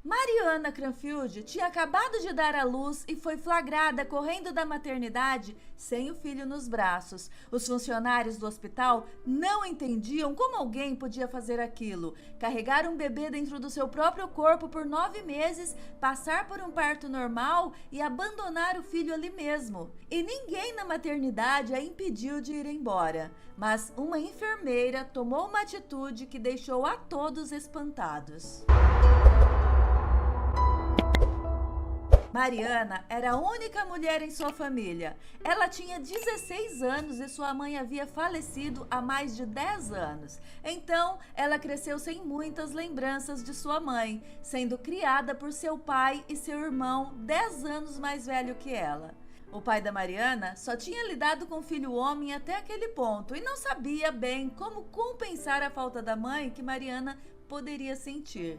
Mariana Cranfield tinha acabado de dar à luz e foi flagrada correndo da maternidade sem o filho nos braços. Os funcionários do hospital não entendiam como alguém podia fazer aquilo. Carregar um bebê dentro do seu próprio corpo por 9 meses, passar por um parto normal e abandonar o filho ali mesmo. E ninguém na maternidade a impediu de ir embora. Mas uma enfermeira tomou uma atitude que deixou a todos espantados. Mariana era a única mulher em sua família. Ela tinha 16 anos e sua mãe havia falecido há mais de 10 anos. Então, ela cresceu sem muitas lembranças de sua mãe, sendo criada por seu pai e seu irmão, 10 anos mais velho que ela. O pai da Mariana só tinha lidado com o filho homem até aquele ponto e não sabia bem como compensar a falta da mãe que Mariana poderia sentir.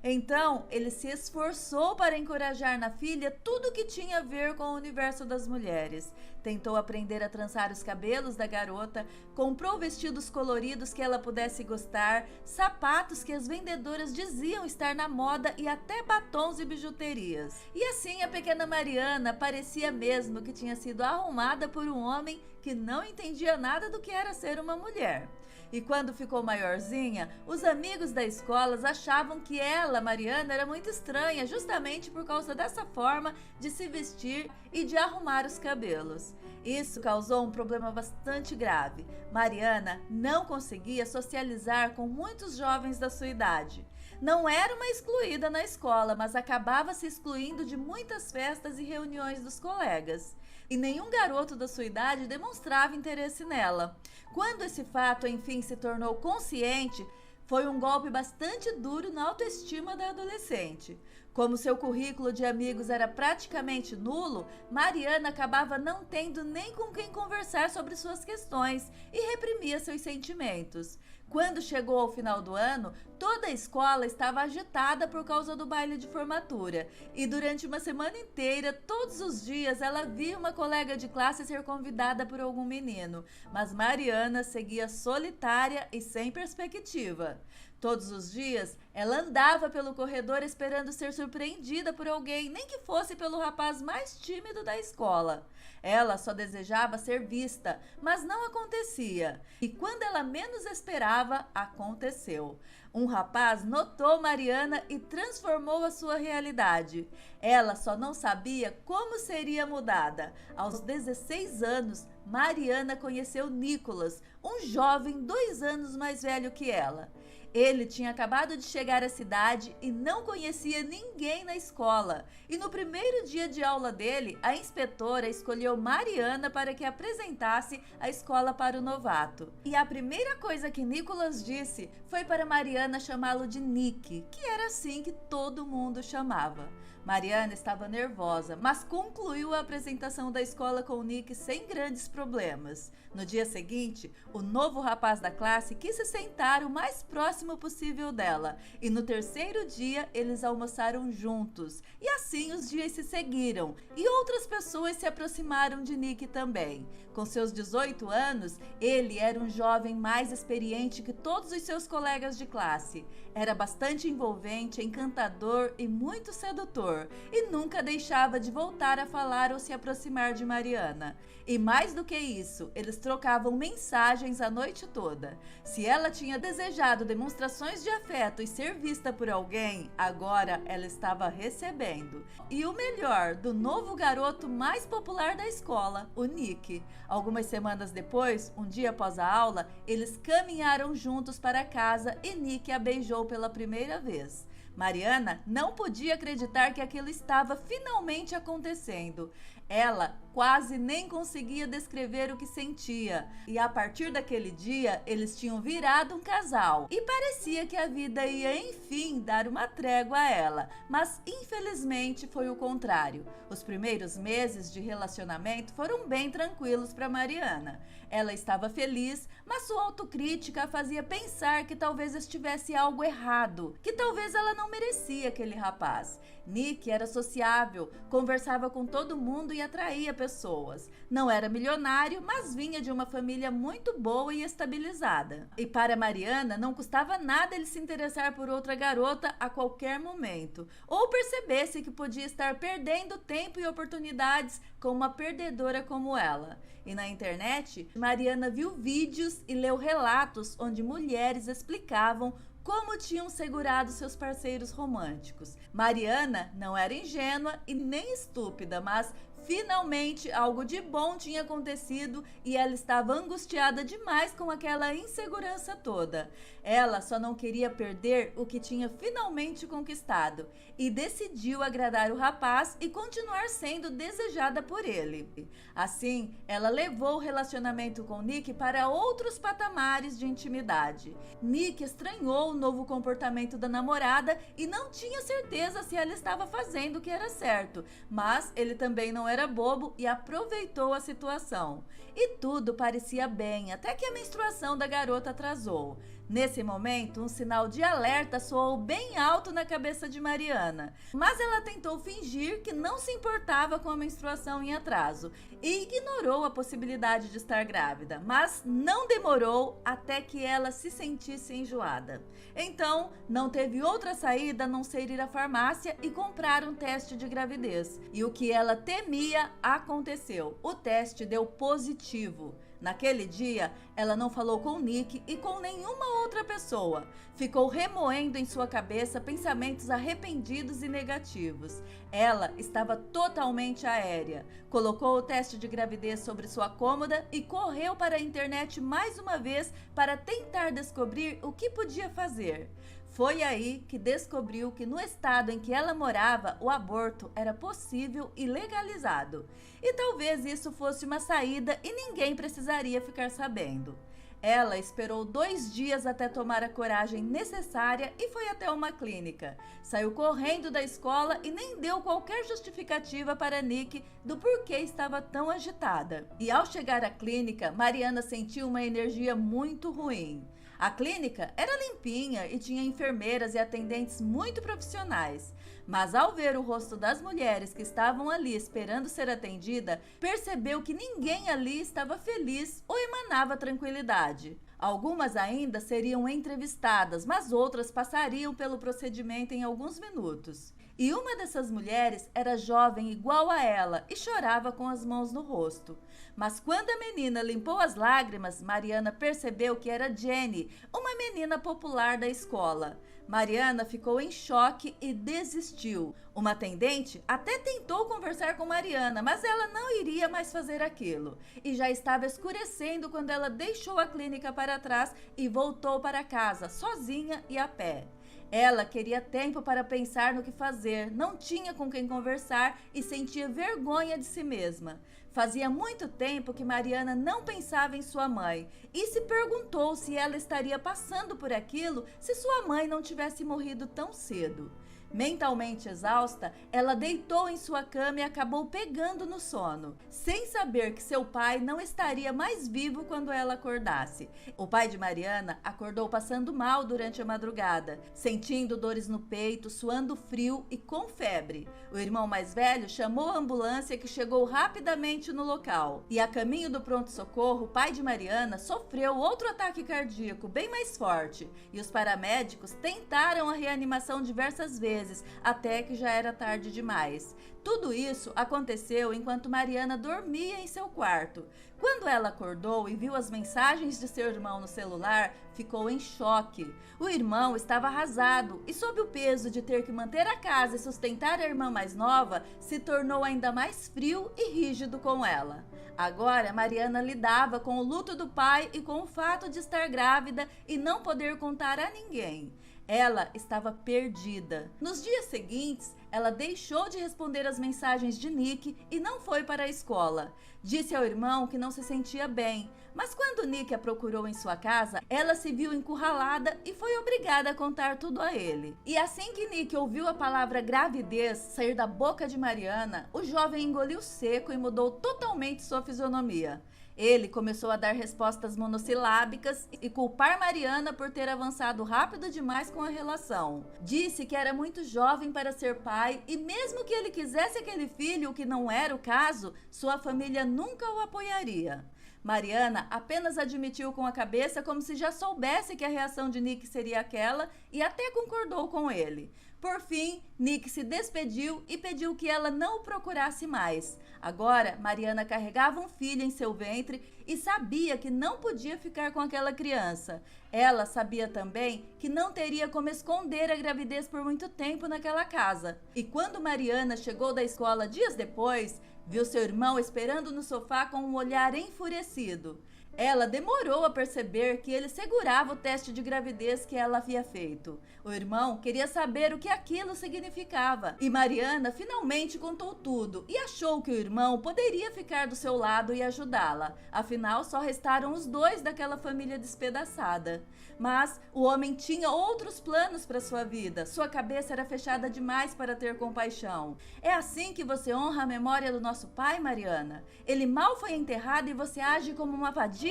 Então, ele se esforçou para encorajar na filha tudo que tinha a ver com o universo das mulheres. Tentou aprender a trançar os cabelos da garota, comprou vestidos coloridos que ela pudesse gostar, sapatos que as vendedoras diziam estar na moda e até batons e bijuterias. E assim a pequena Mariana parecia mesmo que tinha sido arrumada por um homem que não entendia nada do que era ser uma mulher. E quando ficou maiorzinha, os amigos da escola achavam que ela, Mariana, era muito estranha, justamente por causa dessa forma de se vestir e de arrumar os cabelos. Isso causou um problema bastante grave. Mariana não conseguia socializar com muitos jovens da sua idade. Não era uma excluída na escola, mas acabava se excluindo de muitas festas e reuniões dos colegas. E nenhum garoto da sua idade demonstrava interesse nela. Quando esse fato, enfim, se tornou consciente, foi um golpe bastante duro na autoestima da adolescente. Como seu currículo de amigos era praticamente nulo, Mariana acabava não tendo nem com quem conversar sobre suas questões e reprimia seus sentimentos. Quando chegou ao final do ano, toda a escola estava agitada por causa do baile de formatura. E durante uma semana inteira, todos os dias, ela via uma colega de classe ser convidada por algum menino. Mas Mariana seguia solitária e sem perspectiva. Todos os dias, ela andava pelo corredor esperando ser surpreendida por alguém, nem que fosse pelo rapaz mais tímido da escola. Ela só desejava ser vista, mas não acontecia. E quando ela menos esperava, aconteceu. Um rapaz notou Mariana e transformou a sua realidade. Ela só não sabia como seria mudada. Aos 16 anos, Mariana conheceu Nicolas, um jovem 2 anos mais velho que ela. Ele tinha acabado de chegar à cidade e não conhecia ninguém na escola. E no primeiro dia de aula dele, a inspetora escolheu Mariana para que apresentasse a escola para o novato. E a primeira coisa que Nicolas disse foi para Mariana chamá-lo de Nick, que era assim que todo mundo chamava. Mariana estava nervosa, mas concluiu a apresentação da escola com o Nick sem grandes problemas. No dia seguinte, o novo rapaz da classe quis se sentar o mais próximo possível dela. E no terceiro dia, eles almoçaram juntos. E assim os dias se seguiram. E outras pessoas se aproximaram de Nick também. Com seus 18 anos, ele era um jovem mais experiente que todos os seus colegas de classe. Era bastante envolvente, encantador e muito sedutor. E nunca deixava de voltar a falar ou se aproximar de Mariana. E mais do que isso, eles trocavam mensagens a noite toda. Se ela tinha desejado demonstrações de afeto e ser vista por alguém, agora ela estava recebendo. E o melhor, do novo garoto mais popular da escola, o Nick. Algumas semanas depois, um dia após a aula, eles caminharam juntos para casa e Nick a beijou pela primeira vez. Mariana não podia acreditar que aquilo estava finalmente acontecendo. Ela quase nem conseguia descrever o que sentia. E a partir daquele dia, eles tinham virado um casal. E parecia que a vida ia, enfim, dar uma trégua a ela. Mas, infelizmente, foi o contrário. Os primeiros meses de relacionamento foram bem tranquilos para Mariana. Ela estava feliz, mas sua autocrítica a fazia pensar que talvez estivesse algo errado, que talvez ela não merecia aquele rapaz. Nick era sociável, conversava com todo mundo e atraía pessoas. Não era milionário, mas vinha de uma família muito boa e estabilizada. E para Mariana não custava nada ele se interessar por outra garota a qualquer momento, ou percebesse que podia estar perdendo tempo e oportunidades com uma perdedora como ela. E na internet, Mariana viu vídeos e leu relatos onde mulheres explicavam como tinham segurado seus parceiros românticos. Mariana não era ingênua e nem estúpida, mas finalmente algo de bom tinha acontecido e ela estava angustiada demais com aquela insegurança toda. Ela só não queria perder o que tinha finalmente conquistado e decidiu agradar o rapaz e continuar sendo desejada por ele. Assim, ela levou o relacionamento com Nick para outros patamares de intimidade. Nick estranhou o novo comportamento da namorada e não tinha certeza se ela estava fazendo o que era certo, mas ele também não era bobo e aproveitou a situação. E tudo parecia bem, até que a menstruação da garota atrasou. Nesse momento, um sinal de alerta soou bem alto na cabeça de Mariana, mas ela tentou fingir que não se importava com a menstruação em atraso e ignorou a possibilidade de estar grávida, mas não demorou até que ela se sentisse enjoada. Então, não teve outra saída a não ser ir à farmácia e comprar um teste de gravidez. E o que ela temia aconteceu. O teste deu positivo. Naquele dia, ela não falou com Nick e com nenhuma outra pessoa. Ficou remoendo em sua cabeça pensamentos arrependidos e negativos. Ela estava totalmente aérea. Colocou o teste de gravidez sobre sua cômoda e correu para a internet mais uma vez para tentar descobrir o que podia fazer. Foi aí que descobriu que no estado em que ela morava, o aborto era possível e legalizado. E talvez isso fosse uma saída e ninguém precisaria ficar sabendo. Ela esperou 2 dias até tomar a coragem necessária e foi até uma clínica. Saiu correndo da escola e nem deu qualquer justificativa para Nick do porquê estava tão agitada. E ao chegar à clínica, Mariana sentiu uma energia muito ruim. A clínica era limpinha e tinha enfermeiras e atendentes muito profissionais. Mas ao ver o rosto das mulheres que estavam ali esperando ser atendida, percebeu que ninguém ali estava feliz ou emanava tranquilidade. Algumas ainda seriam entrevistadas, mas outras passariam pelo procedimento em alguns minutos. E uma dessas mulheres era jovem igual a ela e chorava com as mãos no rosto. Mas quando a menina limpou as lágrimas, Mariana percebeu que era Jenny, uma menina popular da escola. Mariana ficou em choque e desistiu. Uma atendente até tentou conversar com Mariana, mas ela não iria mais fazer aquilo. E já estava escurecendo quando ela deixou a clínica para trás e voltou para casa, sozinha e a pé. Ela queria tempo para pensar no que fazer, não tinha com quem conversar e sentia vergonha de si mesma. Fazia muito tempo que Mariana não pensava em sua mãe e se perguntou se ela estaria passando por aquilo se sua mãe não tivesse morrido tão cedo. Mentalmente exausta, ela deitou em sua cama e acabou pegando no sono, sem saber que seu pai não estaria mais vivo quando ela acordasse. O pai de Mariana acordou passando mal durante a madrugada, sentindo dores no peito, suando frio e com febre. O irmão mais velho chamou a ambulância que chegou rapidamente no local. E a caminho do pronto-socorro, o pai de Mariana sofreu outro ataque cardíaco bem mais forte e os paramédicos tentaram a reanimação diversas vezes, até que já era tarde demais. Tudo isso aconteceu enquanto Mariana dormia em seu quarto. Quando ela acordou e viu as mensagens de seu irmão no celular, ficou em choque. O irmão estava arrasado e, sob o peso de ter que manter a casa e sustentar a irmã mais nova, se tornou ainda mais frio e rígido com ela. Agora, Mariana lidava com o luto do pai e com o fato de estar grávida e não poder contar a ninguém. Ela estava perdida. Nos dias seguintes, ela deixou de responder as mensagens de Nick e não foi para a escola. Disse ao irmão que não se sentia bem, mas quando Nick a procurou em sua casa, ela se viu encurralada e foi obrigada a contar tudo a ele. E assim que Nick ouviu a palavra gravidez sair da boca de Mariana, o jovem engoliu seco e mudou totalmente sua fisionomia. Ele começou a dar respostas monossilábicas e culpar Mariana por ter avançado rápido demais com a relação. Disse que era muito jovem para ser pai e mesmo que ele quisesse aquele filho, o que não era o caso, sua família nunca o apoiaria. Mariana apenas admitiu com a cabeça como se já soubesse que a reação de Nick seria aquela e até concordou com ele. Por fim, Nick se despediu e pediu que ela não o procurasse mais. Agora, Mariana carregava um filho em seu ventre e sabia que não podia ficar com aquela criança. Ela sabia também que não teria como esconder a gravidez por muito tempo naquela casa. E quando Mariana chegou da escola dias depois, viu seu irmão esperando no sofá com um olhar enfurecido. Ela demorou a perceber que ele segurava o teste de gravidez que ela havia feito. O irmão queria saber o que aquilo significava. E Mariana finalmente contou tudo e achou que o irmão poderia ficar do seu lado e ajudá-la. Afinal, só restaram os dois daquela família despedaçada. Mas o homem tinha outros planos para sua vida. Sua cabeça era fechada demais para ter compaixão. É assim que você honra a memória do nosso pai, Mariana? Ele mal foi enterrado e você age como uma vadia?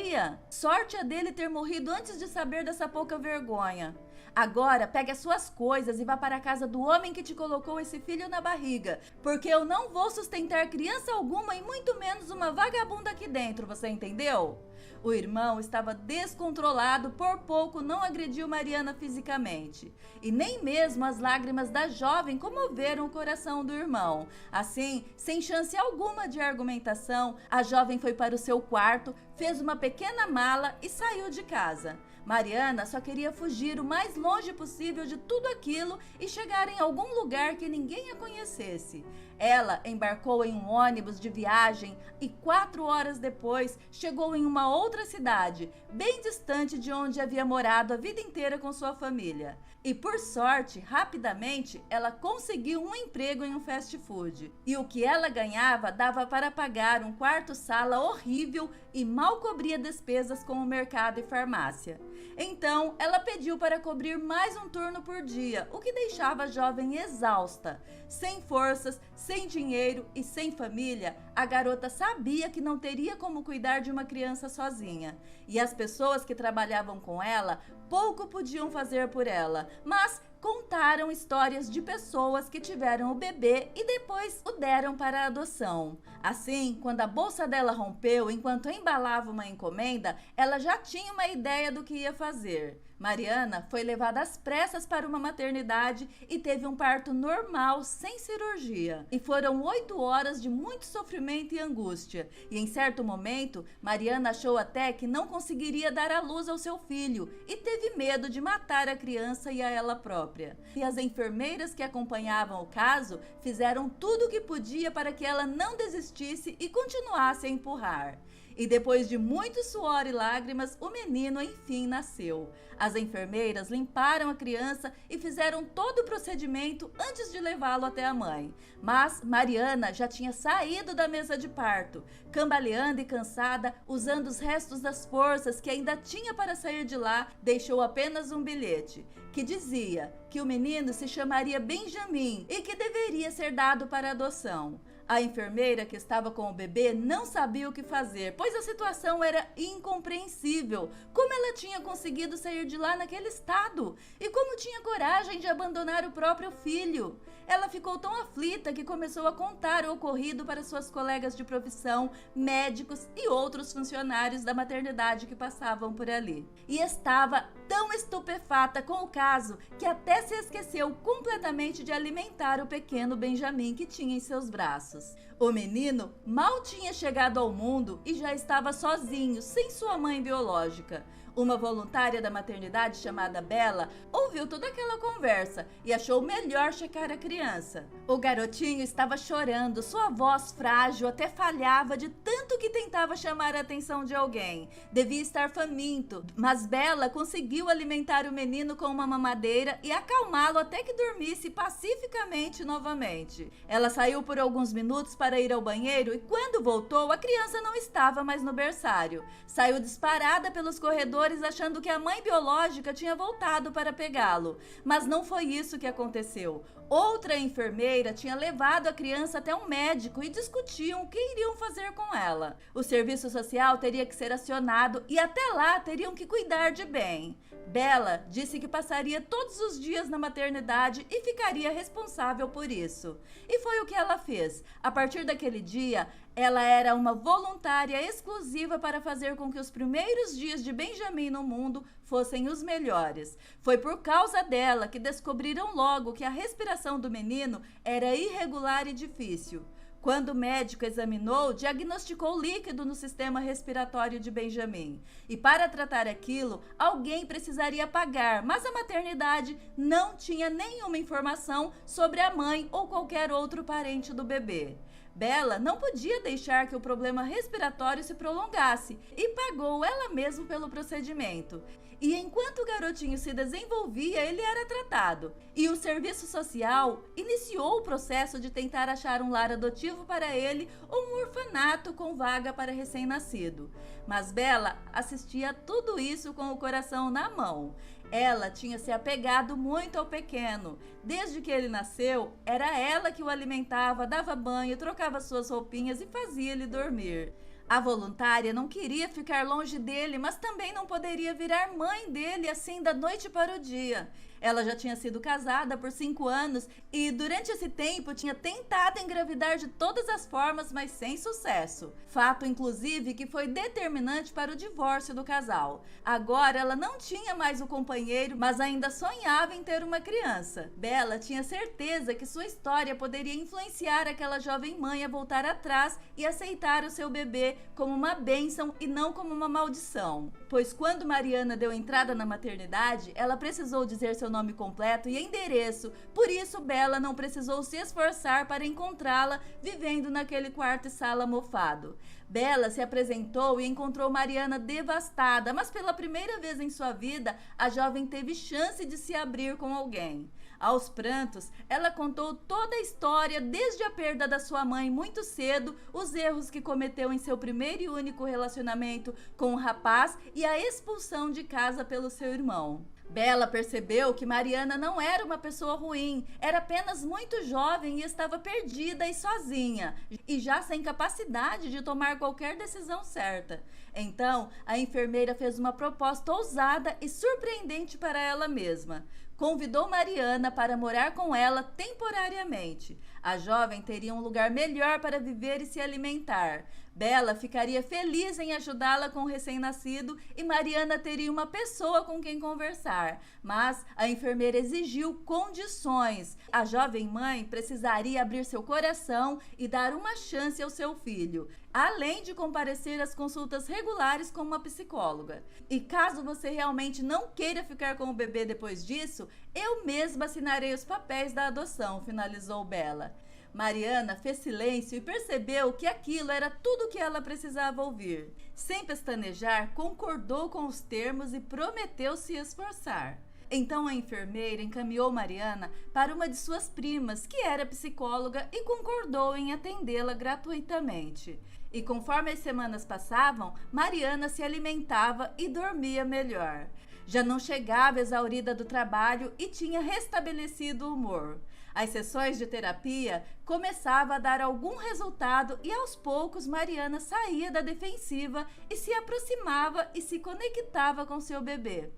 Sorte a dele ter morrido antes de saber dessa pouca vergonha. Agora, pegue as suas coisas e vá para a casa do homem que te colocou esse filho na barriga, porque eu não vou sustentar criança alguma e muito menos uma vagabunda aqui dentro, você entendeu? O irmão estava descontrolado, por pouco não agrediu Mariana fisicamente. E nem mesmo as lágrimas da jovem comoveram o coração do irmão. Assim, sem chance alguma de argumentação, a jovem foi para o seu quarto, fez uma pequena mala e saiu de casa. Mariana só queria fugir o mais longe possível de tudo aquilo e chegar em algum lugar que ninguém a conhecesse. Ela embarcou em um ônibus de viagem e 4 horas depois chegou em uma outra cidade, bem distante de onde havia morado a vida inteira com sua família. E por sorte, rapidamente, ela conseguiu um emprego em um fast food. E o que ela ganhava dava para pagar um quarto-sala horrível e mal cobria despesas com o mercado e farmácia. Então, ela pediu para cobrir mais um turno por dia, o que deixava a jovem exausta. Sem forças, sem dinheiro e sem família, a garota sabia que não teria como cuidar de uma criança sozinha. E as pessoas que trabalhavam com ela pouco podiam fazer por ela, mas contaram histórias de pessoas que tiveram o bebê e depois o deram para a adoção. Assim, quando a bolsa dela rompeu enquanto embalava uma encomenda, ela já tinha uma ideia do que ia fazer. Mariana foi levada às pressas para uma maternidade e teve um parto normal, sem cirurgia. E foram 8 horas de muito sofrimento e angústia. E em certo momento, Mariana achou até que não conseguiria dar à luz ao seu filho e teve medo de matar a criança e a ela própria. E as enfermeiras que acompanhavam o caso fizeram tudo o que podia para que ela não desistisse e continuasse a empurrar. E depois de muito suor e lágrimas, o menino enfim nasceu. As enfermeiras limparam a criança e fizeram todo o procedimento antes de levá-lo até a mãe. Mas Mariana já tinha saído da mesa de parto, cambaleando e cansada, usando os restos das forças que ainda tinha para sair de lá, deixou apenas um bilhete, que dizia que o menino se chamaria Benjamin e que deveria ser dado para adoção. A enfermeira que estava com o bebê não sabia o que fazer, pois a situação era incompreensível. Como ela tinha conseguido sair de lá naquele estado? E como tinha coragem de abandonar o próprio filho? Ela ficou tão aflita que começou a contar o ocorrido para suas colegas de profissão, médicos e outros funcionários da maternidade que passavam por ali. E estava tão estupefata com o caso que até se esqueceu completamente de alimentar o pequeno Benjamin que tinha em seus braços. O menino mal tinha chegado ao mundo e já estava sozinho, sem sua mãe biológica. Uma voluntária da maternidade chamada Bela ouviu toda aquela conversa e achou melhor checar a criança. O garotinho estava chorando, sua voz frágil até falhava de tanto que tentava chamar a atenção de alguém. Devia estar faminto, mas Bela conseguiu alimentar o menino com uma mamadeira e acalmá-lo até que dormisse pacificamente novamente. Ela saiu por alguns minutos para ir ao banheiro e quando voltou, a criança não estava mais no berçário. Saiu disparada pelos corredores achando que a mãe biológica tinha voltado para pegá-lo. Mas não foi isso que aconteceu. Outra enfermeira tinha levado a criança até um médico e discutiam o que iriam fazer com ela. O serviço social teria que ser acionado e até lá teriam que cuidar de bem. Bela disse que passaria todos os dias na maternidade e ficaria responsável por isso. E foi o que ela fez. A partir daquele dia, ela era uma voluntária exclusiva para fazer com que os primeiros dias de Benjamin no mundo fossem os melhores. Foi por causa dela que descobriram logo que a respiração do menino era irregular e difícil. Quando o médico examinou, diagnosticou líquido no sistema respiratório de Benjamin. E para tratar aquilo, alguém precisaria pagar, mas a maternidade não tinha nenhuma informação sobre a mãe ou qualquer outro parente do bebê. Bela não podia deixar que o problema respiratório se prolongasse e pagou ela mesma pelo procedimento. E enquanto o garotinho se desenvolvia, ele era tratado. E o serviço social iniciou o processo de tentar achar um lar adotivo para ele ou um orfanato com vaga para recém-nascido. Mas Bela assistia a tudo isso com o coração na mão. Ela tinha se apegado muito ao pequeno. Desde que ele nasceu, era ela que o alimentava, dava banho, trocava suas roupinhas e fazia ele dormir. A voluntária não queria ficar longe dele, mas também não poderia virar mãe dele assim da noite para o dia. Ela já tinha sido casada por 5 anos e durante esse tempo tinha tentado engravidar de todas as formas, mas sem sucesso. Fato, inclusive, que foi determinante para o divórcio do casal. Agora ela não tinha mais o companheiro, mas ainda sonhava em ter uma criança. Bela tinha certeza que sua história poderia influenciar aquela jovem mãe a voltar atrás e aceitar o seu bebê como uma bênção e não como uma maldição. Pois quando Mariana deu entrada na maternidade, ela precisou dizer seu nome completo e endereço, por isso Bela não precisou se esforçar para encontrá-la vivendo naquele quarto e sala mofado. Bela se apresentou e encontrou Mariana devastada, mas pela primeira vez em sua vida, a jovem teve chance de se abrir com alguém. Aos prantos, ela contou toda a história, desde a perda da sua mãe muito cedo, os erros que cometeu em seu primeiro e único relacionamento com o rapaz e a expulsão de casa pelo seu irmão. Bela percebeu que Mariana não era uma pessoa ruim, era apenas muito jovem e estava perdida e sozinha, e já sem capacidade de tomar qualquer decisão certa. Então, a enfermeira fez uma proposta ousada e surpreendente para ela mesma. Convidou Mariana para morar com ela temporariamente. A jovem teria um lugar melhor para viver e se alimentar. Bela ficaria feliz em ajudá-la com o recém-nascido e Mariana teria uma pessoa com quem conversar. Mas a enfermeira exigiu condições. A jovem mãe precisaria abrir seu coração e dar uma chance ao seu filho, além de comparecer às consultas regulares com uma psicóloga. E caso você realmente não queira ficar com o bebê depois disso, eu mesma assinarei os papéis da adoção, finalizou Bela. Mariana fez silêncio e percebeu que aquilo era tudo o que ela precisava ouvir. Sem pestanejar, concordou com os termos e prometeu se esforçar. Então a enfermeira encaminhou Mariana para uma de suas primas, que era psicóloga, e concordou em atendê-la gratuitamente. E conforme as semanas passavam, Mariana se alimentava e dormia melhor. Já não chegava exaurida do trabalho e tinha restabelecido o humor. As sessões de terapia começavam a dar algum resultado e aos poucos Mariana saía da defensiva e se aproximava e se conectava com seu bebê.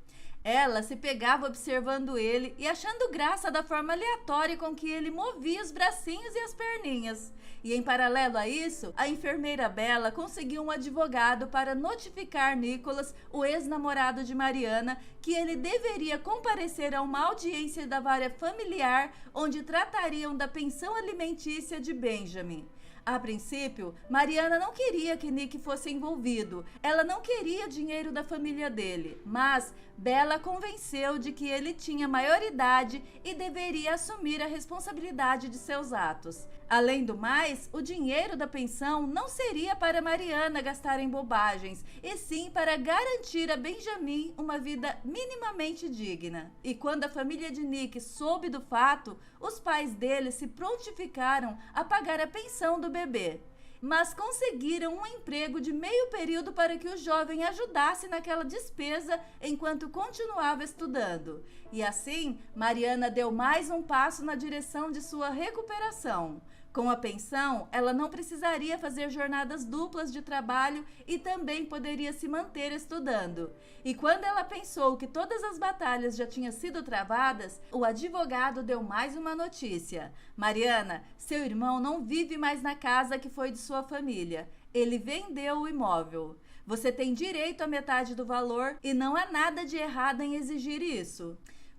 Ela se pegava observando ele e achando graça da forma aleatória com que ele movia os bracinhos e as perninhas. E em paralelo a isso, a enfermeira Bela conseguiu um advogado para notificar Nicolas, o ex-namorado de Mariana, que ele deveria comparecer a uma audiência da vara familiar onde tratariam da pensão alimentícia de Benjamin. A princípio, Mariana não queria que Nick fosse envolvido. Ela não queria dinheiro da família dele, mas Bela convenceu de que ele tinha maioridade e deveria assumir a responsabilidade de seus atos. Além do mais, o dinheiro da pensão não seria para Mariana gastar em bobagens, e sim para garantir a Benjamin uma vida minimamente digna. E quando a família de Nick soube do fato, os pais dele se prontificaram a pagar a pensão do bebê. mas conseguiram um emprego de meio período para que o jovem ajudasse naquela despesa enquanto continuava estudando. E assim, Mariana deu mais um passo na direção de sua recuperação. Com a pensão, ela não precisaria fazer jornadas duplas de trabalho e também poderia se manter estudando. E quando ela pensou que todas as batalhas já tinham sido travadas, o advogado deu mais uma notícia. Mariana, seu irmão não vive mais na casa que foi de sua família. Ele vendeu o imóvel. Você tem direito à metade do valor e não há nada de errado em exigir isso.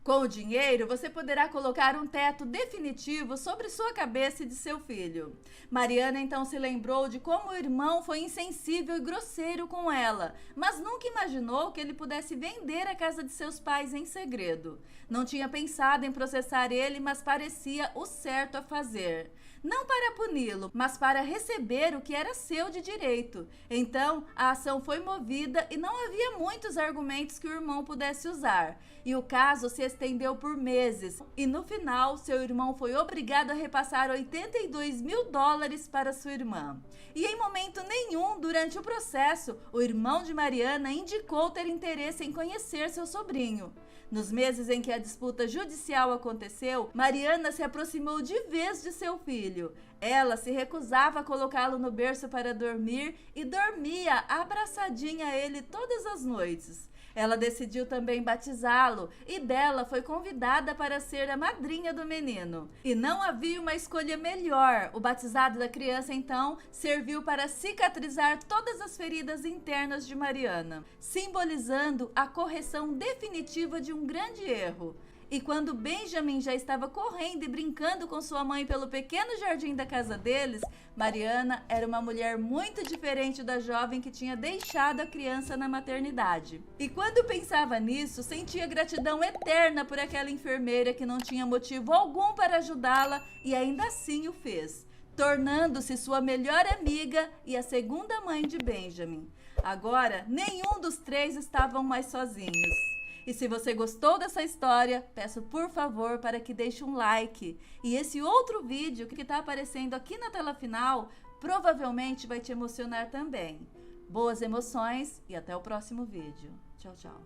Com o dinheiro, você poderá colocar um teto definitivo sobre sua cabeça e de seu filho. Mariana então se lembrou de como o irmão foi insensível e grosseiro com ela, mas nunca imaginou que ele pudesse vender a casa de seus pais em segredo. Não tinha pensado em processar ele, mas parecia o certo a fazer. Não para puni-lo, mas para receber o que era seu de direito. Então, a ação foi movida e não havia muitos argumentos que o irmão pudesse usar. E o caso se estendeu por meses. E no final, seu irmão foi obrigado a repassar $82 mil para sua irmã. E em momento nenhum, durante o processo, o irmão de Mariana indicou ter interesse em conhecer seu sobrinho. Nos meses em que a disputa judicial aconteceu, Mariana se aproximou de vez de seu filho. Ela se recusava a colocá-lo no berço para dormir e dormia abraçadinha a ele todas as noites. Ela decidiu também batizá-lo e Bela foi convidada para ser a madrinha do menino. E não havia uma escolha melhor. O batizado da criança, então, serviu para cicatrizar todas as feridas internas de Mariana, simbolizando a correção definitiva de um grande erro. E quando Benjamin já estava correndo e brincando com sua mãe pelo pequeno jardim da casa deles, Mariana era uma mulher muito diferente da jovem que tinha deixado a criança na maternidade. E quando pensava nisso, sentia gratidão eterna por aquela enfermeira que não tinha motivo algum para ajudá-la e ainda assim o fez, tornando-se sua melhor amiga e a segunda mãe de Benjamin. Agora, nenhum dos três estavam mais sozinhos. E se você gostou dessa história, peço por favor para que deixe um like. E esse outro vídeo que está aparecendo aqui na tela final, provavelmente vai te emocionar também. Boas emoções e até o próximo vídeo. Tchau, tchau.